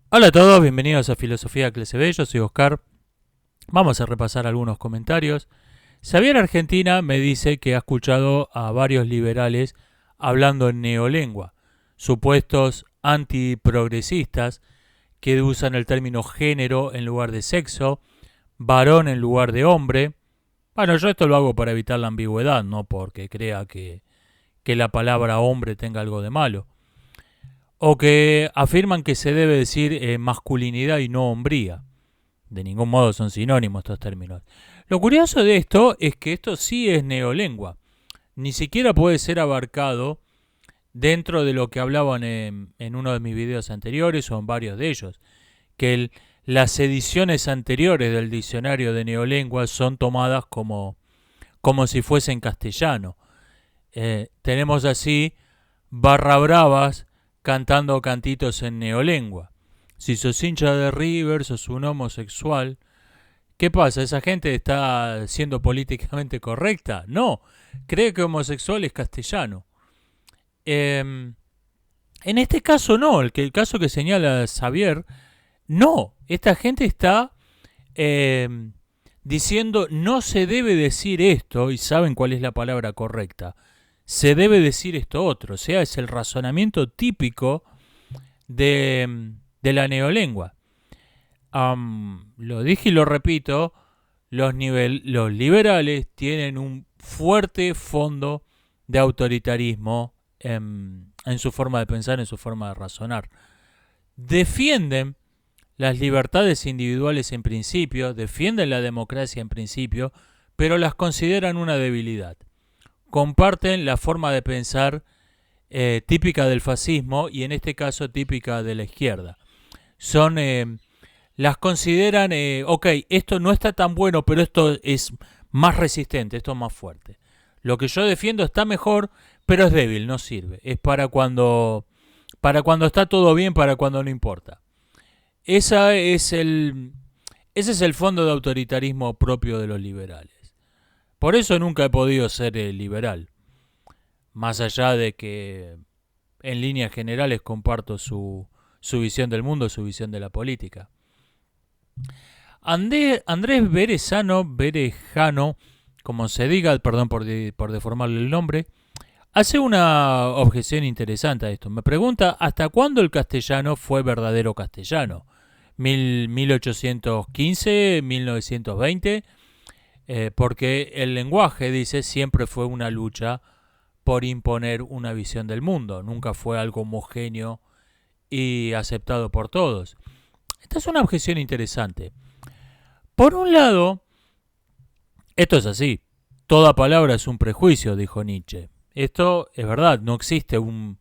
Hola a todos, bienvenidos a Filosofía Clase B, yo soy Oscar. Vamos a repasar algunos comentarios. Xavier Argentina me dice que ha escuchado a varios liberales hablando en neolengua, supuestos antiprogresistas que usan el término género en lugar de sexo, varón en lugar de hombre. Bueno, yo esto lo hago para evitar la ambigüedad, no porque crea que la palabra hombre tenga algo de malo. O que afirman que se debe decir masculinidad y no hombría. De ningún modo son sinónimos estos términos. Lo curioso de esto es que esto sí es neolengua. Ni siquiera puede ser abarcado dentro de lo que hablaban en uno de mis videos anteriores o en varios de ellos. Que las ediciones anteriores del diccionario de neolengua son tomadas como si fuesen castellano. Tenemos así barra bravas cantando cantitos en neolengua. Si sos hincha de River, sos un homosexual. ¿Qué pasa? ¿Esa gente está siendo políticamente correcta? No, cree que homosexual es castellano. En este caso no, el caso que señala Xavier, no, esta gente está diciendo no se debe decir esto y saben cuál es la palabra correcta. Se debe decir esto otro, o sea, es el razonamiento típico de la neolengua. Lo dije y lo repito, los liberales tienen un fuerte fondo de autoritarismo en su forma de pensar, en su forma de razonar. Defienden las libertades individuales en principio, defienden la democracia en principio, pero las consideran una debilidad. Comparten la forma de pensar típica del fascismo y en este caso típica de la izquierda. Son las consideran, ok, esto no está tan bueno, pero esto es más resistente, esto es más fuerte. Lo que yo defiendo está mejor, pero es débil, no sirve. Es para cuando está todo bien, para cuando no importa. Esa es el, ese es el fondo de autoritarismo propio de los liberales. Por eso nunca he podido ser liberal. Más allá de que en líneas generales comparto su visión del mundo, su visión de la política. Andrés Berejano, como se diga, perdón por deformarle el nombre, hace una objeción interesante a esto. Me pregunta hasta cuándo el castellano fue verdadero castellano. 1815, 1920, porque el lenguaje, dice, siempre fue una lucha por imponer una visión del mundo. Nunca fue algo homogéneo y aceptado por todos. Esta es una objeción interesante. Por un lado, esto es así. Toda palabra es un prejuicio, dijo Nietzsche. Esto es verdad, no existe un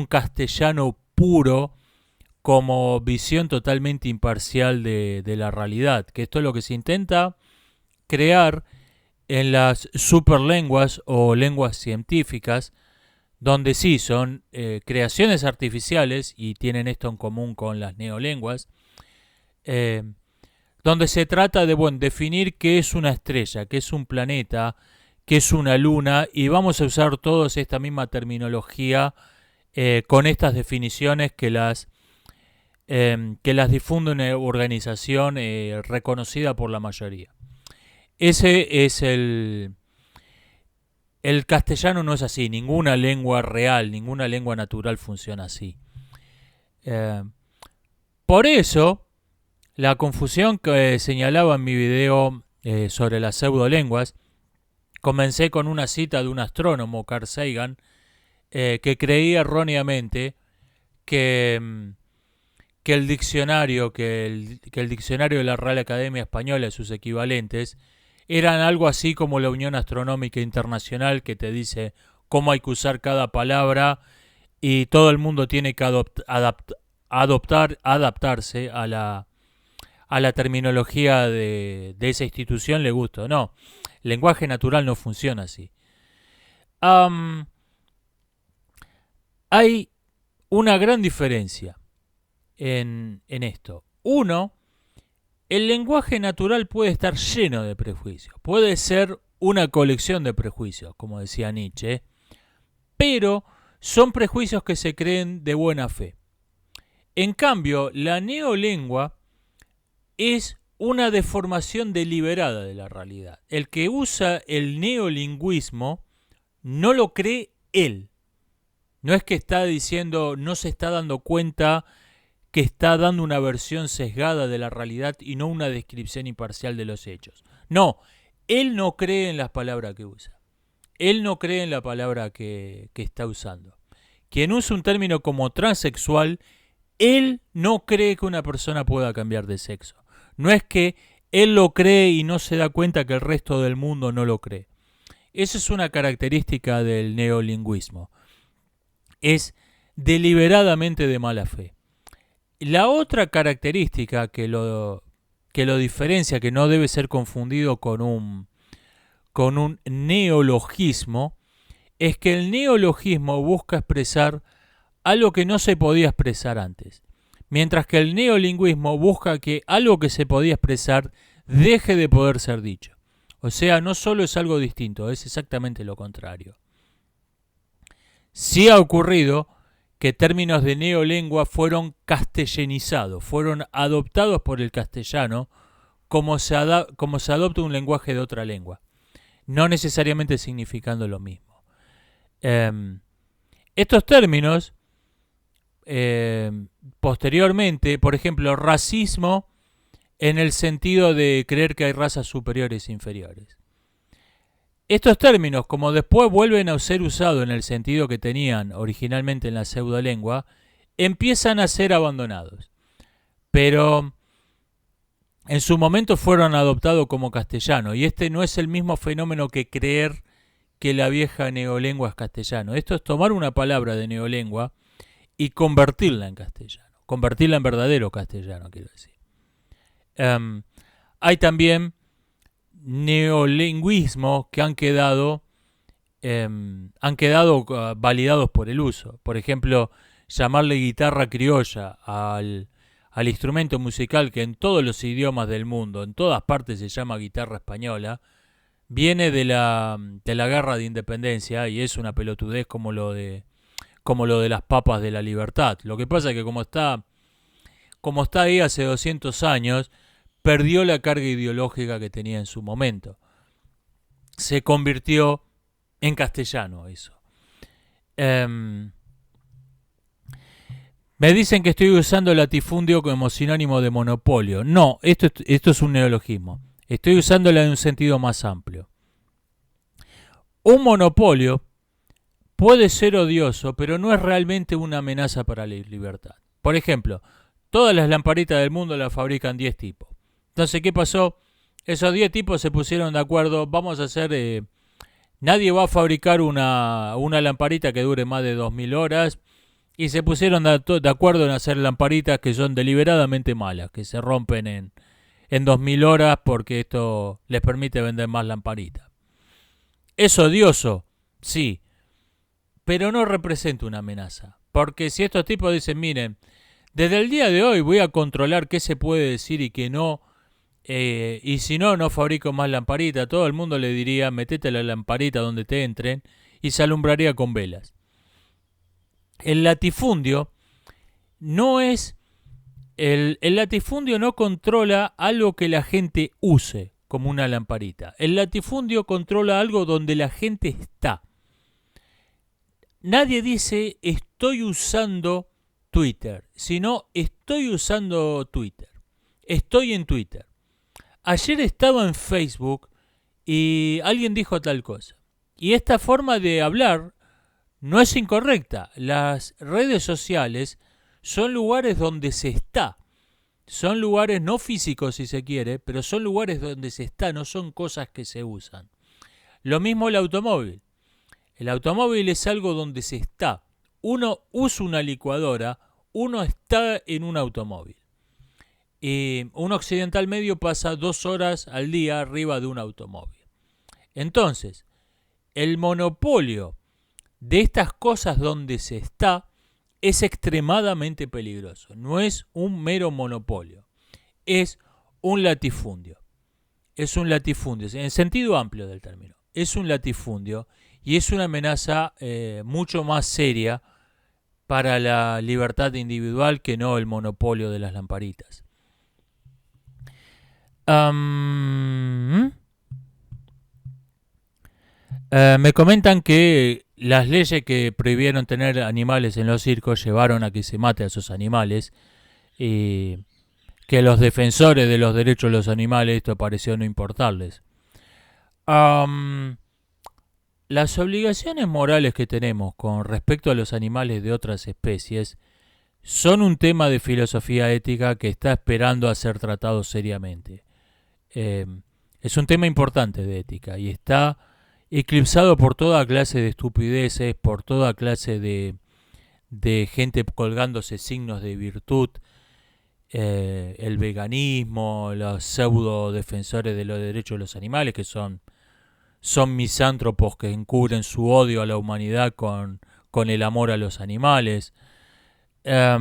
castellano puro como visión totalmente imparcial de la realidad, que esto es lo que se intenta crear en las superlenguas o lenguas científicas, donde sí son creaciones artificiales y tienen esto en común con las neolenguas, eh, donde se trata de definir qué es una estrella, qué es un planeta, qué es una luna, y vamos a usar todos esta misma terminología con estas definiciones que las difunde una organización reconocida por la mayoría. Ese es el castellano no es así, ninguna lengua real, ninguna lengua natural funciona así. Eh, por eso, la confusión que señalaba en mi video sobre las pseudolenguas, comencé con una cita de un astrónomo, Carl Sagan, que creía erróneamente que, que el diccionario, que el diccionario de la Real Academia Española y sus equivalentes eran algo así como la Unión Astronómica Internacional, que te dice cómo hay que usar cada palabra y todo el mundo tiene que adaptarse a la terminología de esa institución, le gusta o no. El lenguaje natural no funciona así. Um, Hay una gran diferencia en esto. Uno, el lenguaje natural puede estar lleno de prejuicios. Puede ser una colección de prejuicios, como decía Nietzsche, pero son prejuicios que se creen de buena fe. En cambio, la neolengua es una deformación deliberada de la realidad. El que usa el neolingüismo no lo cree él. No es que está diciendo, no se está dando cuenta que está dando una versión sesgada de la realidad y no una descripción imparcial de los hechos. No, él no cree en las palabras que usa. Él no cree en la palabra que está usando. Quien usa un término como transexual, él no cree que una persona pueda cambiar de sexo. No es que él lo cree y no se da cuenta que el resto del mundo no lo cree. Esa es una característica del neolingüismo. Es deliberadamente de mala fe. La otra característica que lo diferencia, que no debe ser confundido con un neologismo, es que el neologismo busca expresar algo que no se podía expresar antes, mientras que el neolingüismo busca que algo que se podía expresar deje de poder ser dicho. O sea, no solo es algo distinto, es exactamente lo contrario. Sí ha ocurrido que términos de neolengua fueron castellanizados, fueron adoptados por el castellano como se adopta un lenguaje de otra lengua, no necesariamente significando lo mismo. Estos términos, posteriormente, por ejemplo, racismo en el sentido de creer que hay razas superiores e inferiores. Estos términos, como después vuelven a ser usados en el sentido que tenían originalmente en la pseudolengua, empiezan a ser abandonados. Pero en su momento fueron adoptados como castellano, y este no es el mismo fenómeno que creer que la vieja neolengua es castellano. Esto es tomar una palabra de neolengua y convertirla en castellano, convertirla en verdadero castellano, quiero decir. Hay también neolingüismos que han quedado validados por el uso. Por ejemplo, llamarle guitarra criolla al instrumento musical que en todos los idiomas del mundo, en todas partes se llama guitarra española, viene de la guerra de independencia y es una pelotudez como lo de las papas de la libertad. Lo que pasa es que como está ahí hace 200 años, perdió la carga ideológica que tenía en su momento. Se convirtió en castellano eso. Me dicen que estoy usando latifundio como sinónimo de monopolio. No, esto es un neologismo. Estoy usándola en un sentido más amplio. Un monopolio puede ser odioso, pero no es realmente una amenaza para la libertad. Por ejemplo, todas las lamparitas del mundo las fabrican 10 tipos. Entonces, ¿qué pasó? Esos 10 tipos se pusieron de acuerdo, vamos a hacer... nadie va a fabricar una lamparita que dure más de 2000 horas, y se pusieron de acuerdo en hacer lamparitas que son deliberadamente malas, que se rompen en 2000 horas porque esto les permite vender más lamparitas. ¿Es odioso? Sí, pero no representa una amenaza. Porque si estos tipos dicen, miren, desde el día de hoy voy a controlar qué se puede decir y qué no, y si no, no fabrico más lamparita, todo el mundo le diría, metete la lamparita donde te entren, y se alumbraría con velas. El latifundio no es... El latifundio no controla algo que la gente use, como una lamparita. El latifundio controla algo donde la gente está. Nadie dice estoy usando Twitter, sino estoy usando Twitter. Estoy en Twitter. Ayer estaba en Facebook y alguien dijo tal cosa. Y esta forma de hablar no es incorrecta. Las redes sociales son lugares donde se está. Son lugares no físicos si se quiere, pero son lugares donde se está, no son cosas que se usan. Lo mismo el automóvil. El automóvil es algo donde se está. Uno usa una licuadora, uno está en un automóvil. Y un occidental medio pasa 2 horas al día arriba de un automóvil. Entonces, el monopolio de estas cosas donde se está es extremadamente peligroso. No es un mero monopolio, es un latifundio. Es un latifundio, en el sentido amplio del término. Es un latifundio y es una amenaza mucho más seria para la libertad individual que no el monopolio de las lamparitas. Me comentan que las leyes que prohibieron tener animales en los circos llevaron a que se mate a esos animales y que los defensores de los derechos de los animales esto pareció no importarles. Las obligaciones morales que tenemos con respecto a los animales de otras especies son un tema de filosofía ética que está esperando a ser tratado seriamente. Es un tema importante de ética y está eclipsado por toda clase de estupideces, por toda clase de gente colgándose signos de virtud, el veganismo, los pseudo defensores de los derechos de los animales, que son misántropos que encubren su odio a la humanidad con el amor a los animales. Es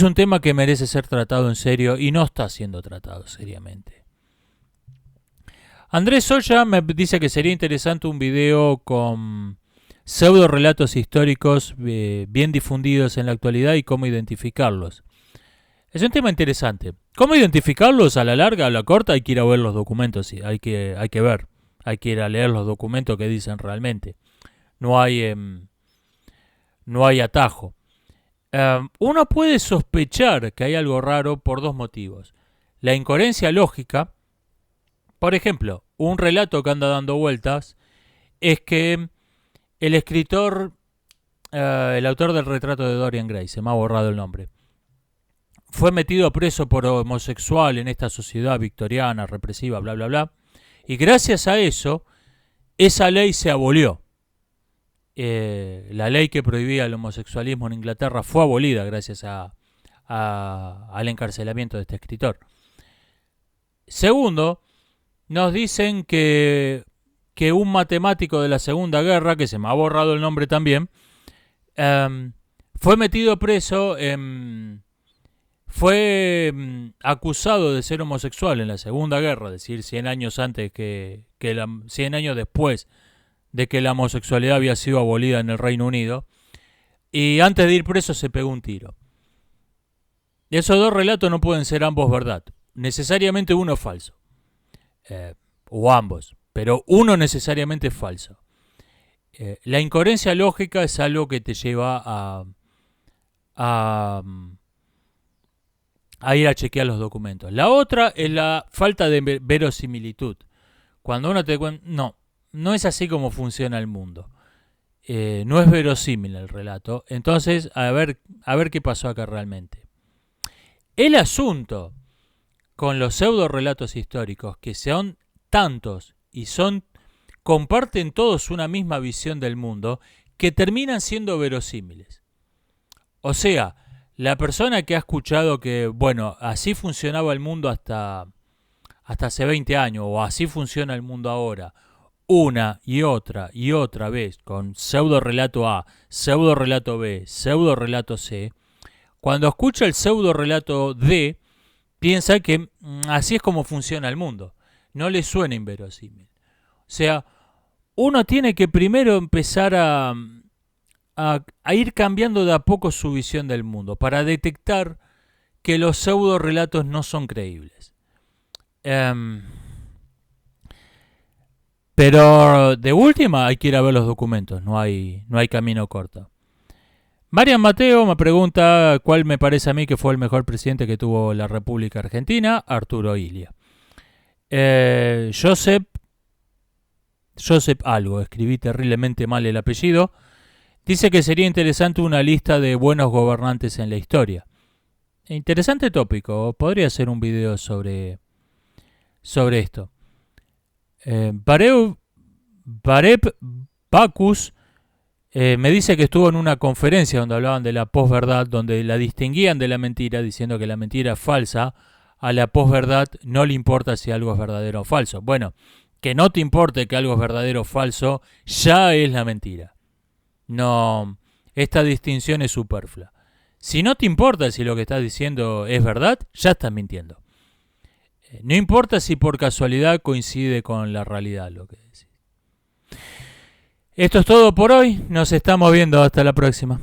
un tema que merece ser tratado en serio y no está siendo tratado seriamente. Andrés Soya me dice que sería interesante un video con pseudo relatos históricos bien difundidos en la actualidad y cómo identificarlos. Es un tema interesante. ¿Cómo identificarlos a la larga, a la corta? Hay que ir a ver los documentos, sí, hay que ver. Hay que ir a leer los documentos que dicen realmente. No hay atajo. Uno puede sospechar que hay algo raro por dos motivos. La incoherencia lógica. Por ejemplo, un relato que anda dando vueltas es que el escritor, el autor del retrato de Dorian Gray, se me ha borrado el nombre, fue metido preso por homosexual en esta sociedad victoriana, represiva, bla, bla, bla. Y gracias a eso, esa ley se abolió. La ley que prohibía el homosexualismo en Inglaterra fue abolida gracias al encarcelamiento de este escritor. Segundo, nos dicen que un matemático de la Segunda Guerra, que se me ha borrado el nombre también, fue metido preso, fue acusado de ser homosexual en la Segunda Guerra, es decir, 100 años antes 100 años después de que la homosexualidad había sido abolida en el Reino Unido, y antes de ir preso se pegó un tiro. Esos dos relatos no pueden ser ambos verdad, necesariamente uno es falso. O ambos, pero uno necesariamente es falso. La incoherencia lógica es algo que te lleva a ir a chequear los documentos. La otra es la falta de verosimilitud. Cuando uno te cuenta, no es así como funciona el mundo. No es verosímil el relato. Entonces, a ver qué pasó acá realmente. El asunto con los pseudo relatos históricos, que son tantos y comparten todos una misma visión del mundo, que terminan siendo verosímiles. O sea, la persona que ha escuchado que, bueno, así funcionaba el mundo hasta hace 20 años, o así funciona el mundo ahora, una y otra vez, con pseudo relato A, pseudo relato B, pseudo relato C, cuando escucha el pseudo relato D, piensa que así es como funciona el mundo. No le suena inverosímil. O sea, uno tiene que primero empezar a ir cambiando de a poco su visión del mundo para detectar que los pseudo relatos no son creíbles. Pero de última hay que ir a ver los documentos, no hay camino corto. Marian Mateo me pregunta cuál me parece a mí que fue el mejor presidente que tuvo la República Argentina. Arturo Illia. Joseph algo, escribí terriblemente mal el apellido, dice que sería interesante una lista de buenos gobernantes en la historia. Interesante tópico, podría hacer un video sobre esto. Bareb Bacus me dice que estuvo en una conferencia donde hablaban de la posverdad, donde la distinguían de la mentira, diciendo que la mentira es falsa. A la posverdad no le importa si algo es verdadero o falso. Bueno, que no te importe que algo es verdadero o falso, ya es la mentira. No, esta distinción es superflua. Si no te importa si lo que estás diciendo es verdad, ya estás mintiendo. No importa si por casualidad coincide con la realidad lo que decís. Esto es todo por hoy. Nos estamos viendo. Hasta la próxima.